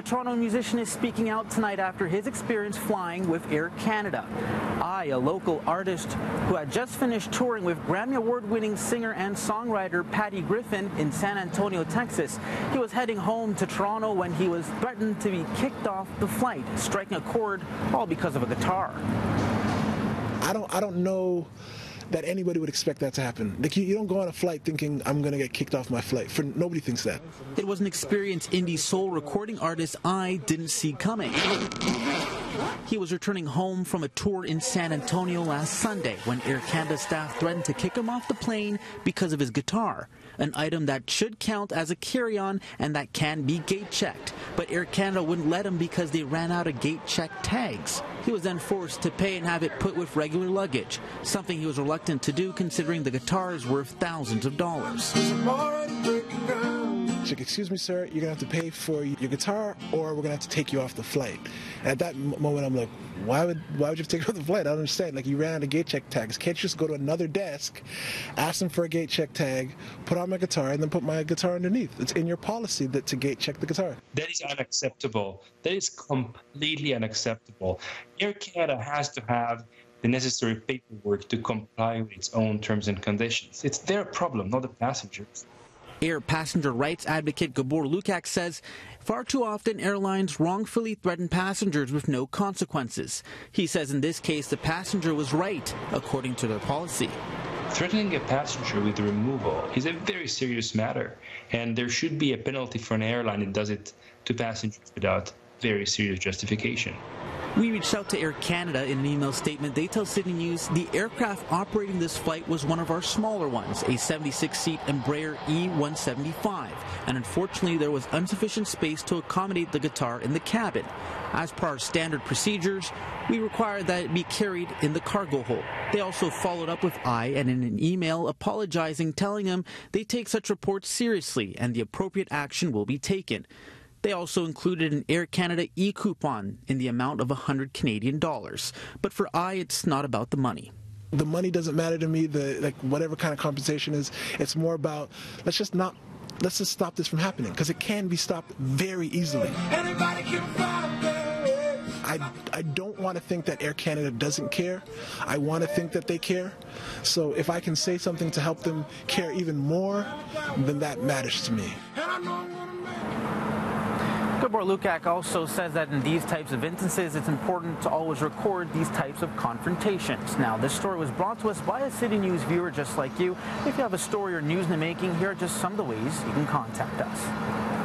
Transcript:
A Toronto musician is speaking out tonight after his experience flying with Air Canada. A local artist who had just finished touring with Grammy Award-winning singer and songwriter Patty Griffin in San Antonio, Texas. He was heading home to Toronto when he was threatened to be kicked off the flight, striking a chord, all because of a guitar. I don't know that anybody would expect that to happen. Like you don't go on a flight thinking I'm going to get kicked off my flight. Nobody thinks that. It was an experience indie soul recording artist I didn't see coming. He was returning home from a tour in San Antonio last Sunday when Air Canada staff threatened to kick him off the plane because of his guitar, an item that should count as a carry-on and that can be gate-checked. But Air Canada wouldn't let him because they ran out of gate-check tags. He was then forced to pay and have it put with regular luggage, something he was reluctant to do considering the guitar is worth thousands of dollars. She's like, excuse me, sir, you're going to have to pay for your guitar or we're going to have to take you off the flight. And at that moment, I'm like, why would you have to take you off the flight? I don't understand. Like, you ran out of gate check tags. Can't you just go to another desk, ask them for a gate check tag, put on my guitar, and then put my guitar underneath? It's in your policy to gate check the guitar. That is unacceptable. That is completely unacceptable. Air Canada has to have the necessary paperwork to comply with its own terms and conditions. It's their problem, not the passengers. Air passenger rights advocate Gabor Lukak says far too often airlines wrongfully threaten passengers with no consequences. He says in this case the passenger was right, according to their policy. Threatening a passenger with removal is a very serious matter, and there should be a penalty for an airline that does it to passengers without very serious justification. We reached out to Air Canada in an email statement. They tell CityNews the aircraft operating this flight was one of our smaller ones, a 76-seat Embraer E175, and unfortunately there was insufficient space to accommodate the guitar in the cabin. As per our standard procedures, we require that it be carried in the cargo hold. They also followed up with and in an email apologizing, telling him they take such reports seriously and the appropriate action will be taken. They also included an Air Canada e-coupon in the amount of $100 Canadian. But for it's not about the money. The money doesn't matter to me. Whatever kind of compensation is, it's more about let's just stop this from happening, because it can be stopped very easily. I don't want to think that Air Canada doesn't care. I want to think that they care. So if I can say something to help them care even more, then that matters to me. Gabor Lukak also says that in these types of instances, it's important to always record these types of confrontations. Now, this story was brought to us by a CityNews viewer just like you. If you have a story or news in the making, here are just some of the ways you can contact us.